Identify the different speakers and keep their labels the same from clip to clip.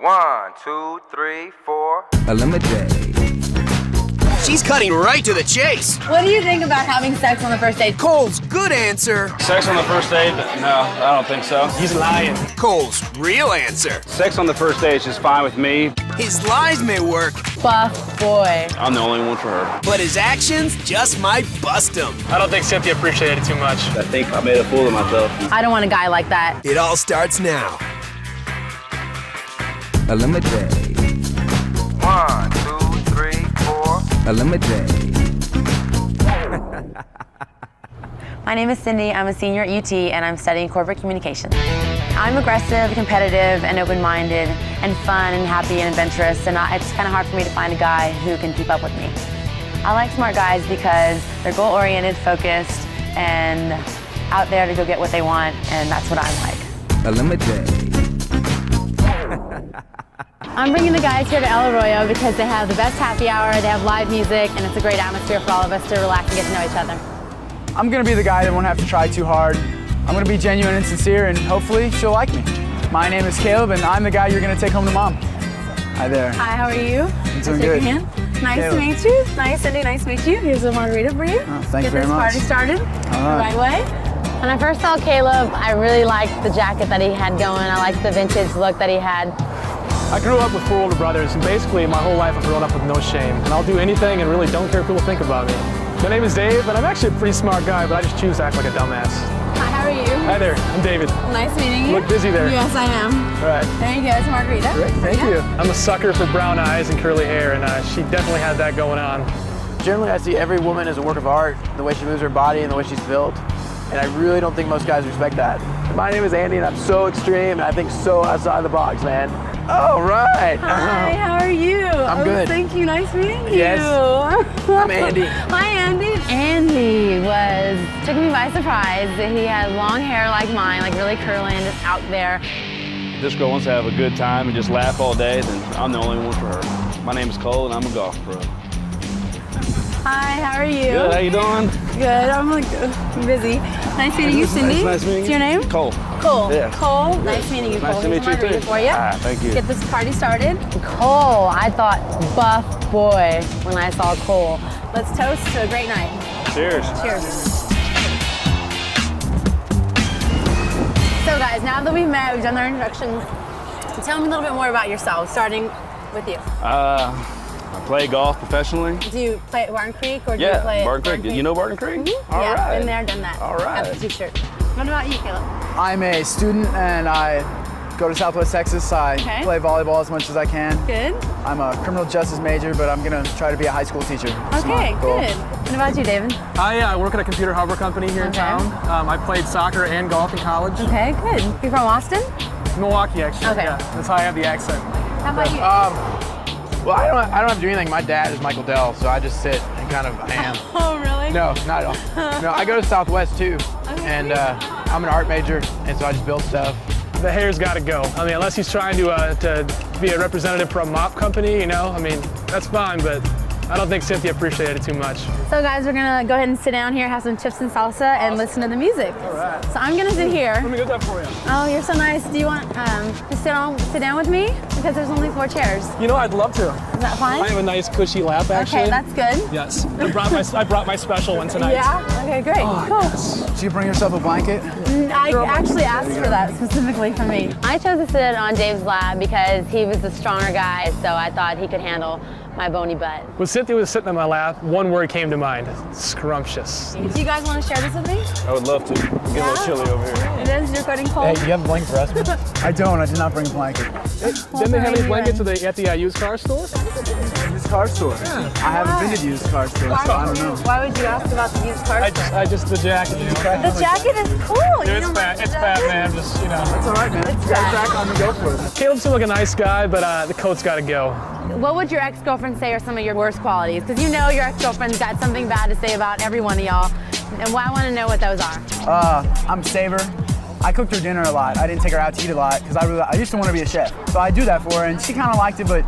Speaker 1: 1, 2, 3, 4.
Speaker 2: ElimiDATE.
Speaker 3: She's cutting right to the chase.
Speaker 4: What do you think about having sex on the first date?
Speaker 3: Cole's good answer.
Speaker 5: Sex on the first date? No, I don't think so.
Speaker 3: He's lying. Cole's real answer.
Speaker 5: Sex on the first date is just fine with me.
Speaker 3: His lies may work,
Speaker 4: Buff boy.
Speaker 5: I'm the only one for her.
Speaker 3: but his actions just might bust him.
Speaker 6: I don't think Cynthia appreciated it too much.
Speaker 5: I think I made a fool of myself.
Speaker 4: I don't want a guy like that.
Speaker 3: It all starts now.
Speaker 2: ElimiDATE.
Speaker 1: 1, 2, 3, 4.
Speaker 2: ElimiDATE.
Speaker 4: My name is Cindy. I'm a senior at UT and I'm studying corporate communication. I'm aggressive, competitive, and open-minded, and fun, and happy, and adventurous, and it's kind of hard for me to find a guy who can keep up with me. I like smart guys because they're goal-oriented, focused, and out there to go get what they want, and that's what I'm like.
Speaker 2: ElimiDATE.
Speaker 4: I'm bringing the guys here to El Arroyo because they have the best happy hour, they have live music, and it's a great atmosphere for all of us to relax and get to know each other.
Speaker 7: I'm gonna be the guy that won't have to try too hard. I'm gonna be genuine and sincere, and hopefully she'll like me. My name is Caleb, and I'm the guy you're gonna take home to mom. Hi there.
Speaker 4: Hi, how are you?
Speaker 7: I'm doing good.
Speaker 4: Nice
Speaker 7: Caleb.
Speaker 4: to meet you. Nice, Cindy, nice to meet you. Here's a margarita for you.
Speaker 7: Oh, thank you very much.
Speaker 4: Get this party started
Speaker 7: All right.
Speaker 4: the right way. When I first saw Caleb, I really liked the jacket that he had going. I liked the vintage look that he had.
Speaker 6: I grew up with 4 older brothers, and basically my whole life I've grown up with no shame. And I'll do anything and really don't care if people think about me. My name is Dave, and I'm actually a pretty smart guy, but I just choose to act like a dumbass.
Speaker 4: Hi, how are you?
Speaker 6: Hi there, I'm David.
Speaker 4: Nice meeting you.
Speaker 6: You look busy there.
Speaker 4: Yes, I am.
Speaker 6: All right.
Speaker 4: There you go, it's a margarita.
Speaker 6: Great, thank you. I'm a sucker for brown eyes and curly hair, and she definitely had that going on.
Speaker 7: Generally, I see every woman as a work of art, the way she moves her body and the way she's built. And I really don't think most guys respect that. My name is Andy, and I'm so extreme, and I think so outside the box, man. All right.
Speaker 4: Hi, how are you?
Speaker 7: I'm good.
Speaker 4: Thank you, nice meeting you.
Speaker 7: Yes. I'm Andy.
Speaker 4: Hi, Andy. Andy took me by surprise. He had long hair like mine, like really curly and just out there.
Speaker 5: If this girl wants to have a good time and just laugh all day, then I'm the only one for her. My name is Cole, and I'm a golf pro.
Speaker 4: Hi, how are you?
Speaker 5: Good, how you doing?
Speaker 4: Good, I'm like busy. Nice meeting you, Cindy.
Speaker 5: Nice meeting
Speaker 4: What's your name?
Speaker 5: Cole.
Speaker 4: Cole.
Speaker 5: Yeah.
Speaker 4: Cole, nice meeting you, Cole.
Speaker 5: Nice to meet
Speaker 4: Here's a
Speaker 5: you,
Speaker 4: margarita
Speaker 5: too.
Speaker 4: for you.
Speaker 5: Thank you.
Speaker 4: Get this party started. Cole, I thought buff boy when I saw Cole. Let's toast to a great night.
Speaker 5: Cheers.
Speaker 4: Cheers. So guys, now that we've met, we've done our introductions, tell me a little bit more about yourself, starting with you.
Speaker 5: I play golf professionally.
Speaker 4: Do you play at Barton Creek or do you play
Speaker 5: Barton
Speaker 4: at
Speaker 5: Creek. You know Barton Creek?
Speaker 4: Mm-hmm.
Speaker 5: All
Speaker 4: Yeah,
Speaker 5: right.
Speaker 4: been there, done that.
Speaker 5: All right.
Speaker 4: Got the t-shirt. What about you, Caleb?
Speaker 7: I'm a student, and I go to Southwest Texas. I play volleyball as much as I can.
Speaker 4: Good.
Speaker 7: I'm a criminal justice major, but I'm gonna try to be a high school teacher. That's
Speaker 4: Okay,
Speaker 7: my goal.
Speaker 4: good. What about you, David?
Speaker 6: I work at a computer hardware company here in
Speaker 4: Okay.
Speaker 6: town. I played soccer and golf in college.
Speaker 4: Okay, good. You from Austin?
Speaker 6: Milwaukee, actually.
Speaker 4: Okay.
Speaker 6: Yeah, that's how I have the accent.
Speaker 4: How about you?
Speaker 7: Well, I don't have to do anything. My dad is Michael Dell, so I just sit and kind of am.
Speaker 4: Oh, really?
Speaker 7: No, not at all. No, I go to Southwest too, and I'm an art major, and so I just build stuff.
Speaker 6: The hair's got to go. I mean, unless he's trying to be a representative for a mop company, you know, I mean, that's fine, but I don't think Cynthia appreciated it too much.
Speaker 4: So guys, we're gonna go ahead and sit down here, have some chips and salsa, and listen to the music.
Speaker 6: All right.
Speaker 4: So I'm gonna sit here.
Speaker 6: Let me get that for you.
Speaker 4: Oh, you're so nice. Do you want to sit down with me? Because there's only 4 chairs.
Speaker 6: You know, I'd love to.
Speaker 4: Is that fine?
Speaker 6: I have a nice cushy lap, actually.
Speaker 4: Okay, that's good.
Speaker 6: Yes. I brought my special one tonight.
Speaker 4: Yeah? Okay, great. Cool.
Speaker 7: Did you bring yourself a blanket?
Speaker 4: I actually asked for that specifically for me. I chose to sit on Dave's lap because he was the stronger guy, so I thought he could handle my bony butt.
Speaker 6: When Cynthia was sitting on my lap, one word came to mind: scrumptious.
Speaker 4: Do you guys want to share this with me?
Speaker 5: I would love to. Get a little chilly over here.
Speaker 4: It is. You're cutting cold.
Speaker 7: Hey, you have a blanket for us? I don't. I did not bring a blanket.
Speaker 6: Didn't they have any blankets at the used car store?
Speaker 7: Used car store. I haven't been to the used car store, so I don't know.
Speaker 4: Why would you ask about the used car store?
Speaker 6: The jacket. You know?
Speaker 4: The jacket is cool.
Speaker 6: Dude,
Speaker 4: You
Speaker 6: it's
Speaker 4: don't
Speaker 6: fat.
Speaker 4: like
Speaker 6: It's
Speaker 4: the-
Speaker 6: fat, man. Just, you know.
Speaker 7: It's all right, man.
Speaker 4: It's
Speaker 7: You got
Speaker 4: bad.
Speaker 7: a track on, go for it.
Speaker 6: Caleb seemed like a nice guy, but the coat's got to go.
Speaker 4: What would your ex-girlfriend say are some of your worst qualities? Because you know your ex-girlfriend's got something bad to say about every one of y'all. And I want to know what those are.
Speaker 7: I'm saver. I cooked her dinner a lot. I didn't take her out to eat a lot because I used to want to be a chef. So I do that for her, and she kind of liked it, but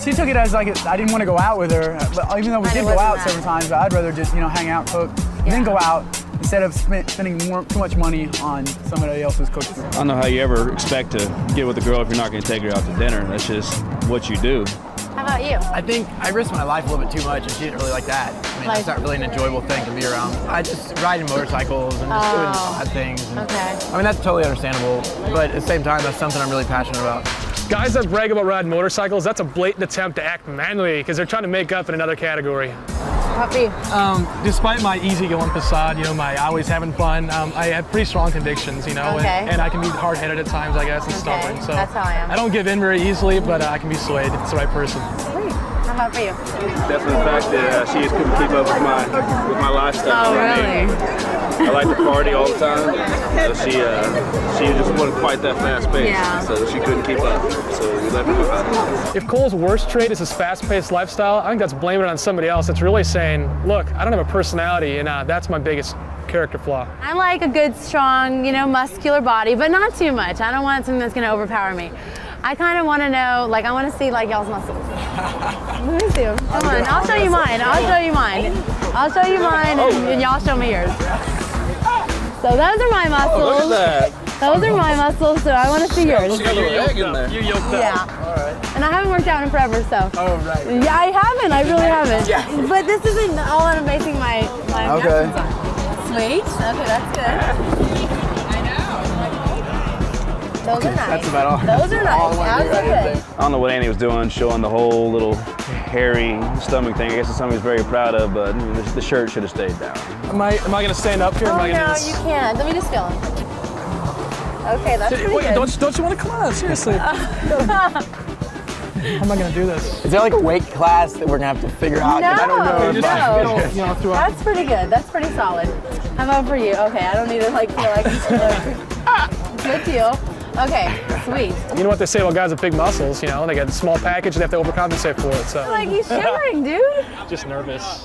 Speaker 7: she took it as like I didn't want to go out with her. But even though we
Speaker 4: And
Speaker 7: did
Speaker 4: it
Speaker 7: go
Speaker 4: wasn't
Speaker 7: out
Speaker 4: that.
Speaker 7: several times, I'd rather just hang out, cook, and then go out.
Speaker 8: instead of spending too much money on somebody else's cooked food.
Speaker 5: I don't know how you ever expect to get with a girl if you're not going to take her out to dinner. That's just what you do.
Speaker 4: How about you?
Speaker 7: I think I risked my life a little bit too much, and she didn't really like that. I mean, that's not really an enjoyable thing to be around. I just riding motorcycles and just doing odd things. And,
Speaker 4: Okay.
Speaker 7: I mean, that's totally understandable, but at the same time, that's something I'm really passionate about.
Speaker 6: Guys that brag about riding motorcycles, that's a blatant attempt to act manly because they're trying to make up in another category.
Speaker 4: How about you?
Speaker 6: Despite my easygoing facade, you know, my always having fun, I have pretty strong convictions, you know,
Speaker 4: Okay.
Speaker 6: and I can be hard-headed at times, I guess, and stubborn. So
Speaker 4: That's how I am.
Speaker 6: I don't give in very easily, but I can be swayed if it's the right person.
Speaker 4: Sweet. How about for you?
Speaker 5: Definitely the fact that she just couldn't keep up with my lifestyle.
Speaker 4: Oh,
Speaker 5: I mean, I like to party all the time, so she just wasn't quite that fast paced,
Speaker 4: Yeah.
Speaker 5: so she couldn't keep up. So we left her behind.
Speaker 6: If Cole's worst trait is his fast-paced lifestyle, I think that's blaming it on somebody else. It's really saying, look, I don't have a personality, and that's my biggest character flaw.
Speaker 4: I like a good, strong, you know, muscular body, but not too much. I don't want something that's going to overpower me. I kind of want to know, like, I want to see, like, y'all's muscles. Let me see them. Come on, I'll show you mine. I'll show you mine. I'll show you mine, and y'all show me yours. So those are my muscles.
Speaker 5: Look at that.
Speaker 4: Those are my muscles, so I want to see yours.
Speaker 5: She got a little egg in there.
Speaker 6: You're yoked up.
Speaker 4: Yeah. And I haven't worked out in forever, so.
Speaker 7: Oh, right.
Speaker 4: Yeah, I haven't. I really haven't.
Speaker 7: Yeah.
Speaker 4: But this isn't all I'm basing my
Speaker 7: Okay.
Speaker 4: reactions on. Sweet. Okay, that's good. Those are nice.
Speaker 7: That's about all.
Speaker 4: Those are nice. Absolutely.
Speaker 5: I don't know what Andy was doing, showing the whole little hairy stomach thing. I guess it's something he's very proud of, but the shirt should have stayed down.
Speaker 6: Am I gonna stand up here?
Speaker 4: Oh,
Speaker 6: Am I gonna
Speaker 4: no,
Speaker 6: do this?
Speaker 4: you can't. Let me just feel them. Okay, that's pretty
Speaker 6: Wait,
Speaker 4: good.
Speaker 6: don't you want to come on? Seriously. How am I gonna do this?
Speaker 7: Is there like a weight class that we're gonna have to figure out? 'Cause I don't know.
Speaker 4: No,
Speaker 7: if
Speaker 4: no.
Speaker 6: You know, throughout.
Speaker 4: That's pretty good. That's pretty solid. How about for you? Okay, I don't need to like feel like it's good deal. Okay, sweet.
Speaker 6: You know what they say about guys with big muscles, you know, they get a small package, they have to overcompensate for it, so.
Speaker 4: Like he's shivering, dude.
Speaker 6: Just nervous.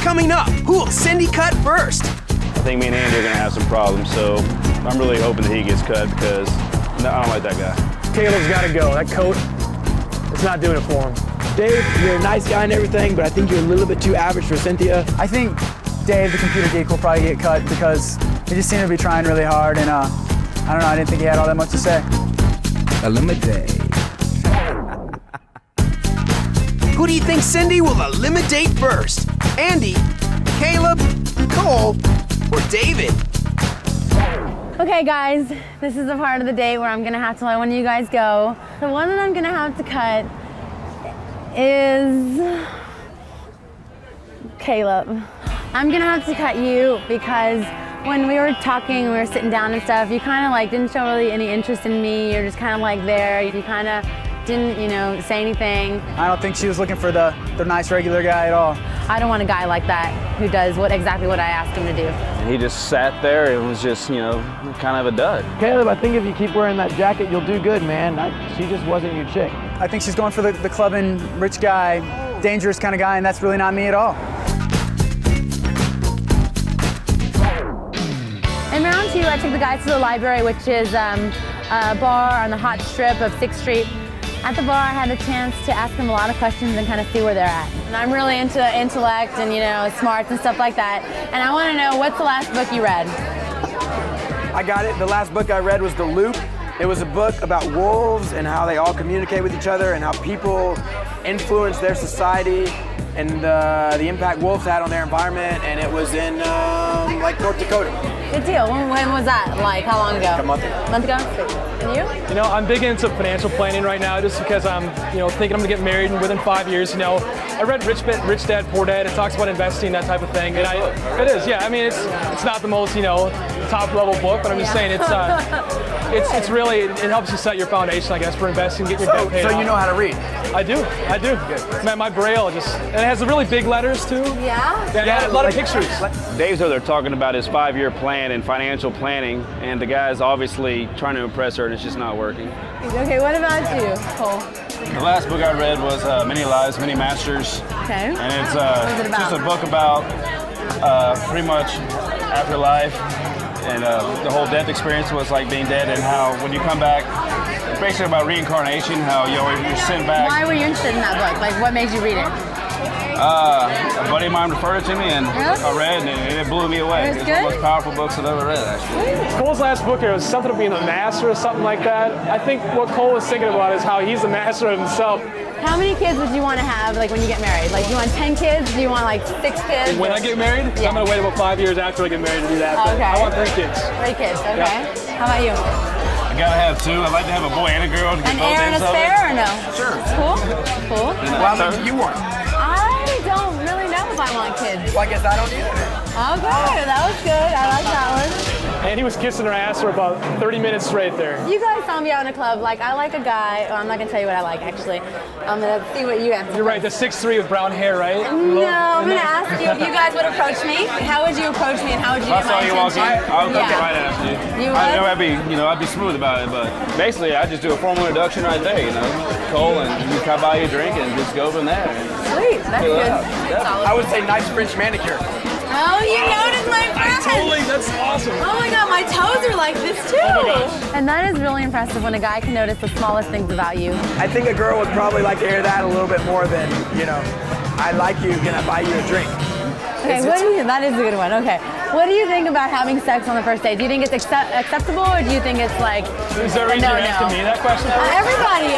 Speaker 3: Coming up, who will Cindy cut first?
Speaker 5: I think me and Andy are going to have some problems, so I'm really hoping that he gets cut because no, I don't like that guy.
Speaker 6: Caleb's gotta go. That coat, it's not doing it for him.
Speaker 7: Dave, you're a nice guy and everything, but I think you're a little bit too average for Cynthia.
Speaker 8: I think Dave, the computer geek, will probably get cut because he just seemed to be trying really hard, and I don't know, I didn't think he had all that much to say.
Speaker 2: ElimiDATE.
Speaker 3: Who do you think Cindy will eliminate first? Andy, Caleb, Cole, or David?
Speaker 4: Okay, guys, this is the part of the day where I'm gonna have to let one of you guys go. The one that I'm gonna have to cut is Caleb. I'm gonna have to cut you because when we were talking, we were sitting down and stuff, you kind of like didn't show really any interest in me. You're just kind of like there. You kind of didn't, you know, say anything.
Speaker 8: I don't think she was looking for the nice regular guy at all.
Speaker 4: I don't want a guy like that who does exactly what I asked him to do.
Speaker 5: And he just sat there and was just, you know, kind of a dud.
Speaker 7: Caleb, I think if you keep wearing that jacket, you'll do good, man. She just wasn't your chick.
Speaker 8: I think she's going for the clubbing, rich guy, dangerous kind of guy, and that's really not me at all.
Speaker 4: In round two, I took the guys to the library, which is a bar on the hot strip of 6th Street. At the bar, I had the chance to ask them a lot of questions and kind of see where they're at. And I'm really into intellect and, you know, smarts and stuff like that. And I want to know, what's the last book you read?
Speaker 9: I got it. The last book I read was The Loop. It was a book about wolves and how they all communicate with each other and how people influence their society and the impact wolves had on their environment. And it was in like North Dakota.
Speaker 4: Good deal. When was that? Like, how long ago?
Speaker 9: A month ago.
Speaker 4: A month ago? And you?
Speaker 6: You know, I'm big into financial planning right now just because I'm, you know, thinking I'm gonna get married and within 5 years, you know. I read Rich Dad, Poor Dad. It talks about investing, that type of thing. And it is, yeah. I mean, it's not the most, you know, top level book, but I'm just saying it's really, it helps you set your foundation, I guess, for investing, getting your debt paid off.
Speaker 9: So you know how to read?
Speaker 6: I do. Man, my Braille and it has really big letters too.
Speaker 4: Yeah?
Speaker 6: Yeah, a lot of pictures.
Speaker 5: Dave's over there talking about his 5-year plan and financial planning, and the guy's obviously trying to impress her, and it's just not working.
Speaker 4: Okay, what about you, Cole?
Speaker 5: The last book I read was Many Lives, Many Masters,
Speaker 4: Okay.
Speaker 5: and it's
Speaker 4: What is it about?
Speaker 5: just a book about pretty much afterlife, and the whole death experience was like being dead, and how when you come back, it's basically about reincarnation, how you're sent back.
Speaker 4: Why were you interested in that book? Like, what made you read it?
Speaker 5: A buddy of mine referred it to me, and
Speaker 4: Really?
Speaker 5: I read, and it blew me away.
Speaker 4: It was
Speaker 5: It's one of the
Speaker 4: good?
Speaker 5: most powerful books I've ever read, actually.
Speaker 6: Cole's last book here was something of being a master or something like that. I think what Cole was thinking about is how he's the master of himself.
Speaker 4: How many kids would you want to have, like, when you get married? Like, do you want 10 kids? Do you want, like, 6 kids?
Speaker 6: When
Speaker 4: or-
Speaker 6: I get married,
Speaker 4: Yeah.
Speaker 6: I'm gonna wait about 5 years after I get married to do that. but
Speaker 4: Okay.
Speaker 6: I want 3 kids.
Speaker 4: 3 kids, okay. How about you?
Speaker 5: I gotta have 2. I'd like to have a boy and a girl to get
Speaker 4: An
Speaker 5: both
Speaker 4: heir and a
Speaker 5: ends of
Speaker 4: spare
Speaker 5: it.
Speaker 4: or no?
Speaker 9: Sure.
Speaker 4: Cool? Cool.
Speaker 9: Well, how many do you want?
Speaker 4: I don't really know if I want kids.
Speaker 9: Well, I guess I don't either.
Speaker 4: Okay, that was good. I like that one.
Speaker 6: And he was kissing her ass for about 30 minutes straight there.
Speaker 4: You guys saw me out in a club. Like, I like a guy. Well, I'm not gonna tell you what I like, actually. I'm gonna see what you have to
Speaker 6: You're right, the 6'3" with brown hair, right?
Speaker 4: No, I'm gonna ask you if you guys would approach me. How would you approach me, and how would you
Speaker 5: If I
Speaker 4: get
Speaker 5: saw
Speaker 4: my
Speaker 5: you walk in,
Speaker 4: attention?
Speaker 5: I would come
Speaker 4: Yeah.
Speaker 5: right after you.
Speaker 4: You
Speaker 5: I know
Speaker 4: would?
Speaker 5: I'd be smooth about it, but basically I just do a formal introduction right there, Cole, and you come buy you a drink and just go from there.
Speaker 4: Sweet, that's
Speaker 5: Chill
Speaker 4: good.
Speaker 5: out.
Speaker 9: I would say nice French manicure.
Speaker 4: Oh, you noticed my preference.
Speaker 6: Totally, that's awesome.
Speaker 4: Oh my god, my toes are like this too.
Speaker 6: Oh my gosh.
Speaker 4: And that is really impressive when a guy can notice the smallest things about you.
Speaker 9: I think a girl would probably like to hear that a little bit more than, I like you, can I buy you a drink?
Speaker 4: Okay, that is a good one. Okay. What do you think about having sex on the first date? Do you think it's acceptable, or do you think it's like
Speaker 6: Is there a reason you're asking me that question?
Speaker 4: Everybody,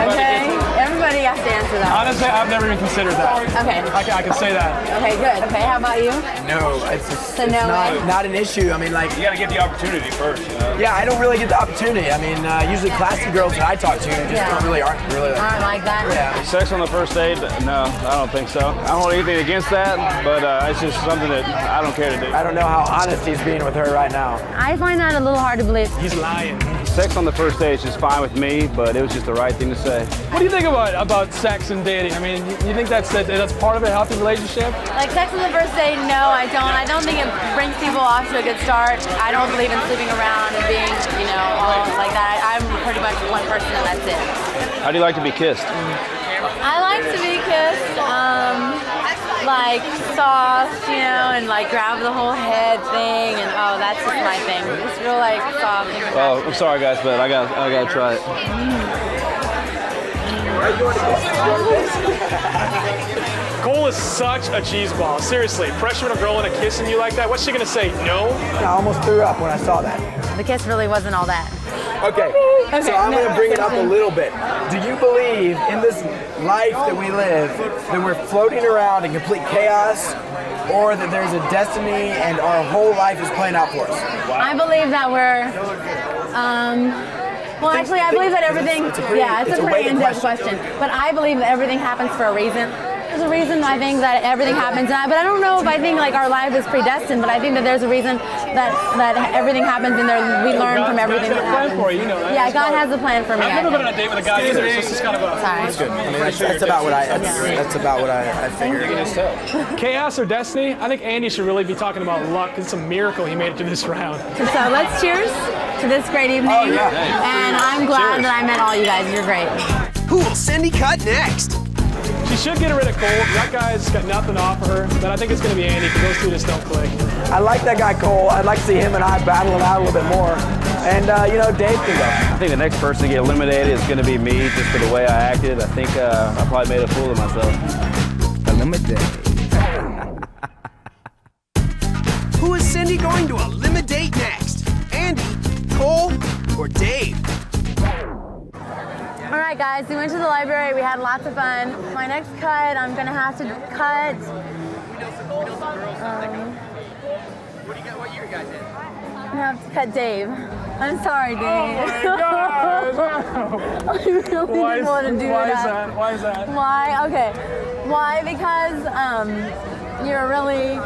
Speaker 4: okay? Everybody has to answer that.
Speaker 6: Honestly, I've never even considered that.
Speaker 4: Okay.
Speaker 6: I can say that.
Speaker 4: Okay, good. Okay, how about you?
Speaker 9: No, it's
Speaker 4: So no way?
Speaker 9: not an issue. I mean, like,
Speaker 5: You gotta get the opportunity first,
Speaker 9: yeah, I don't really get the opportunity. I mean, usually classy girls that I talk to just
Speaker 4: Yeah.
Speaker 9: aren't really
Speaker 4: I don't like that.
Speaker 9: Yeah.
Speaker 5: Sex on the first date? No, I don't think so. I don't want anything against that, but it's just something that I don't care to do.
Speaker 9: I don't know how honest he's being with her right now.
Speaker 4: I find that a little hard to believe.
Speaker 6: He's lying.
Speaker 5: Sex on the first date is just fine with me, but it was just the right thing to say.
Speaker 6: What do you think about sex and dating? I mean, you think that's part of a healthy relationship?
Speaker 4: Like sex on the first date, no, I don't. I don't think it brings people off to a good start. I don't believe in sleeping around and being, all like that. I'm pretty much one person and that's it.
Speaker 5: How do you like to be kissed?
Speaker 4: I like to be kissed, like soft, and like grab the whole head thing, and that's just my thing. It's real like soft.
Speaker 5: Well, I'm sorry guys, but I gotta try it.
Speaker 6: Cole is such a cheeseball. Seriously, pressuring a girl into kissing you like that, what's she gonna say? No?
Speaker 9: I almost threw up when I saw that.
Speaker 4: The kiss really wasn't all that.
Speaker 9: Okay, so I'm going to bring it up a little bit. Do you believe in this life that we live that we're floating around in complete chaos, or that there's a destiny and our whole life is playing out for us?
Speaker 4: I believe that we're, well, actually, I believe that everything, it's a pretty in-depth question. But I believe that everything happens for a reason. There's a reason I think that everything happens, but I don't know if I think like our life is predestined, but I think that there's a reason that everything happens and we learn from everything that happens.
Speaker 6: For you, that.
Speaker 4: Yeah, God has a plan for me.
Speaker 6: I've never been on a date with a guy either, so this is kind of a...
Speaker 4: Sorry.
Speaker 9: Good. I mean, that's about what I figured.
Speaker 6: Chaos or destiny? I think Andy should really be talking about luck, because it's a miracle he made it to this round.
Speaker 4: So let's cheers to this great evening.
Speaker 9: Oh, yeah.
Speaker 4: And I'm glad that I met all you guys. You're great.
Speaker 3: Who will Cindy cut next?
Speaker 6: She should get rid of Cole. That guy's got nothing to offer her. But I think it's going to be Andy, because those two just don't click.
Speaker 9: I like that guy Cole. I'd like to see him and I battle it out a little bit more. And, Dave can go.
Speaker 5: I think the next person to get eliminated is gonna be me, just for the way I acted. I think I probably made a fool of myself.
Speaker 2: ElimiDATE.
Speaker 3: Who is Cindy going to eliminate next? Andy, Cole, or Dave?
Speaker 4: All right, guys, we went to the library. We had lots of fun. My next cut, I'm gonna have to cut. I'm gonna have to cut Dave. I'm sorry, Dave. I really didn't want to do that.
Speaker 6: Why is that?
Speaker 4: Why? Okay. Why? Because you're really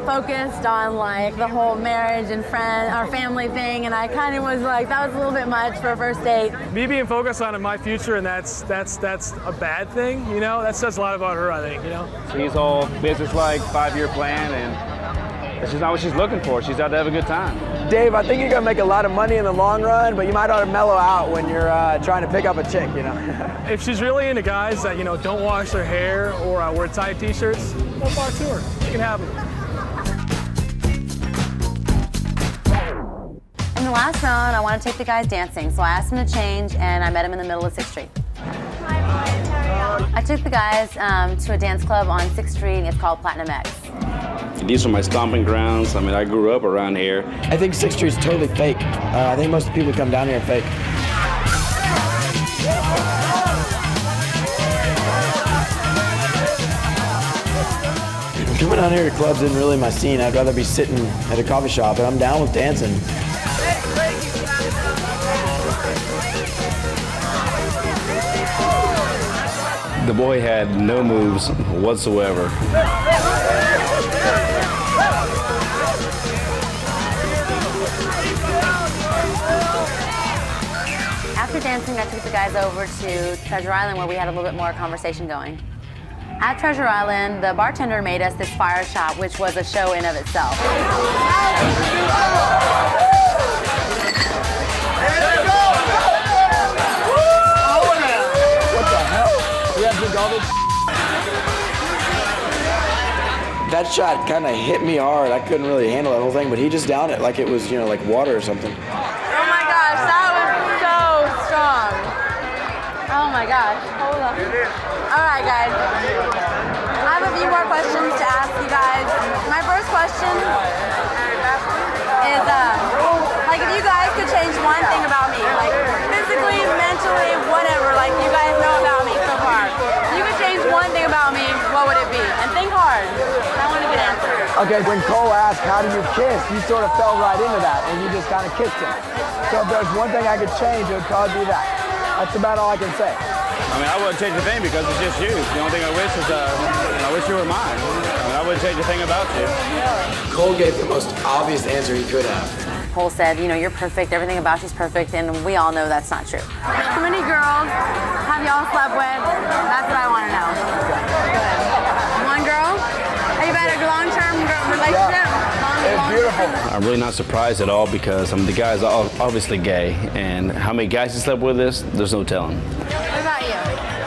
Speaker 4: focused on like the whole marriage and our family thing, and I kind of was like, that was a little bit much for a first date.
Speaker 6: Me being focused on my future, and that's a bad thing, That says a lot about her, I think,
Speaker 5: She's all business-like, 5-year plan, and that's just not what she's looking for. She's out to have a good time.
Speaker 9: Dave, I think you're going to make a lot of money in the long run, but you might ought to mellow out when you're trying to pick up a chick,
Speaker 6: If she's really into guys that, don't wash their hair or wear tight t-shirts, more power to her. You can have them.
Speaker 4: In the last round, I want to take the guys dancing, so I asked him to change, and I met him in the middle of 6th Street. I took the guys to a dance club on 6th Street. It's called Platinum X.
Speaker 5: These are my stomping grounds. I mean, I grew up around here.
Speaker 9: I think 6th Street's totally fake. I think most of the people who come down here are fake. Coming down here to clubs isn't really my scene. I'd rather be sitting at a coffee shop, and I'm down with dancing.
Speaker 5: The boy had no moves whatsoever.
Speaker 4: After dancing, I took the guys over to Treasure Island where we had a little bit more conversation going. At Treasure Island, the bartender made us this fire shot, which was a show in of itself.
Speaker 9: That shot kind of hit me hard. I couldn't really handle that whole thing, but he just downed it like it was, you know, like water or something.
Speaker 4: Oh my gosh, that was so strong. Oh my gosh, hold on. All right, guys. I have a few more questions to ask you guys. My first question is, like, if you guys could change one thing about me, like physically, mentally, whatever, like you guys know about me so far. If you could change one thing about me, what would it be? And think hard. I want a good answer.
Speaker 9: Okay, when Cole asked, how do you kiss, you sort of fell right into that, and you just kind of kissed him. So if there's one thing I could change, it would probably be that. That's about all I can say.
Speaker 5: I mean, I wouldn't change a thing because it's just you. The only thing I wish is, I wish you were mine. I mean, I wouldn't change a thing about you.
Speaker 9: Cole gave the most obvious answer he could have.
Speaker 4: Cole said, you know, you're perfect, everything about you's perfect, and we all know that's not true. How many girls have y'all slept with? That's what I want to know. Good. One girl? Have you had a long-term relationship?
Speaker 9: It's beautiful.
Speaker 5: I'm really not surprised at all because the guy's obviously gay, and how many guys he slept with there's no telling.
Speaker 4: What about you?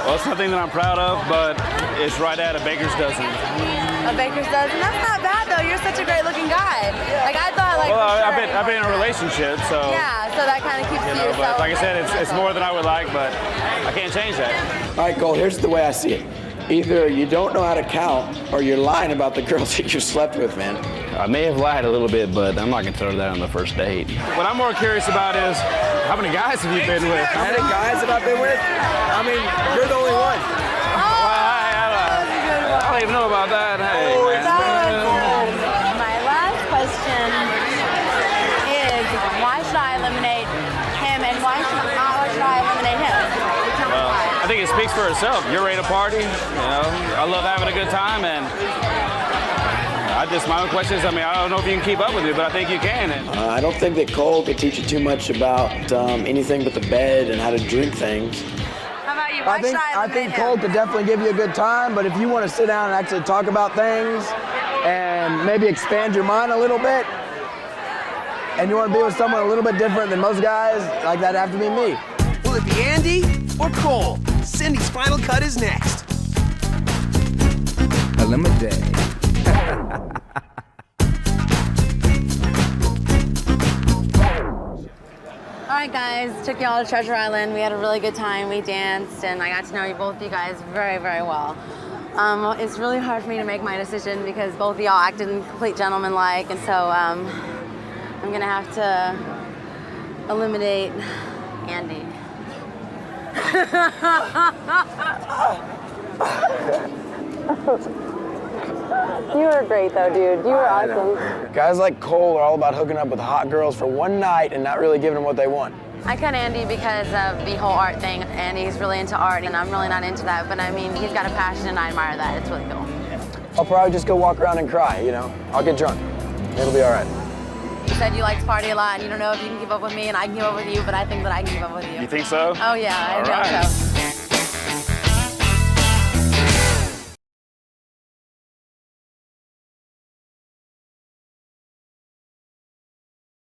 Speaker 5: Well, it's nothing that I'm proud of, but it's right at a baker's dozen.
Speaker 4: A baker's dozen? That's not bad, though. You're such a great-looking guy. Like, I thought, like,
Speaker 5: Well,
Speaker 4: for sure,
Speaker 5: I've been in a relationship, so...
Speaker 4: Yeah, so that kind of keeps you
Speaker 5: know, but like I said, it's more than I would like, but I can't change that.
Speaker 9: All right, Cole, here's the way I see it. Either you don't know how to count, or you're lying about the girls that you slept with, man.
Speaker 5: I may have lied a little bit, but I'm not going to throw that on the first date. What I'm more curious about is, how many guys have you been with?
Speaker 9: How many guys have I been with? I mean, you're the only one.
Speaker 5: I don't even know about that. Hey,
Speaker 4: My last question is, why should I eliminate him, and why should I eliminate him?
Speaker 5: I think it speaks for itself. You're ready to party. You know, I love having a good time, and my own question is, I mean, I don't know if you can keep up with me, but I think you can.
Speaker 9: I don't think that Cole could teach you too much about anything but the bed and how to drink things.
Speaker 4: How about you? Why should I
Speaker 9: I
Speaker 4: eliminate
Speaker 9: think
Speaker 4: him?
Speaker 9: Cole could definitely give you a good time, but if you want to sit down and actually talk about things and maybe expand your mind a little bit, and you want to be with someone a little bit different than most guys, like that'd have to be me.
Speaker 3: Will it be Andy or Cole? Cindy's final cut is next.
Speaker 2: ElimiDATE.
Speaker 4: All right, guys, took y'all to Treasure Island. We had a really good time. We danced, and I got to know you both you guys very, very well. It's really hard for me to make my decision because both of y'all acted complete gentleman-like, and so I'm gonna have to eliminate Andy. You were great, though, dude. You were awesome.
Speaker 9: Guys like Cole are all about hooking up with hot girls for one night and not really giving them what they want.
Speaker 4: I cut Andy because of the whole art thing. Andy's really into art, and I'm really not into that. But I mean, he's got a passion, and I admire that. It's really cool.
Speaker 9: I'll probably just go walk around and cry, you know? I'll get drunk. It'll be all right.
Speaker 4: You said you like to party a lot, and you don't know if you can keep up with me, and I can keep up with you, but I think that I can keep up with you.
Speaker 5: You think so?
Speaker 4: Oh, yeah, I
Speaker 5: All
Speaker 4: know
Speaker 5: right.
Speaker 4: so.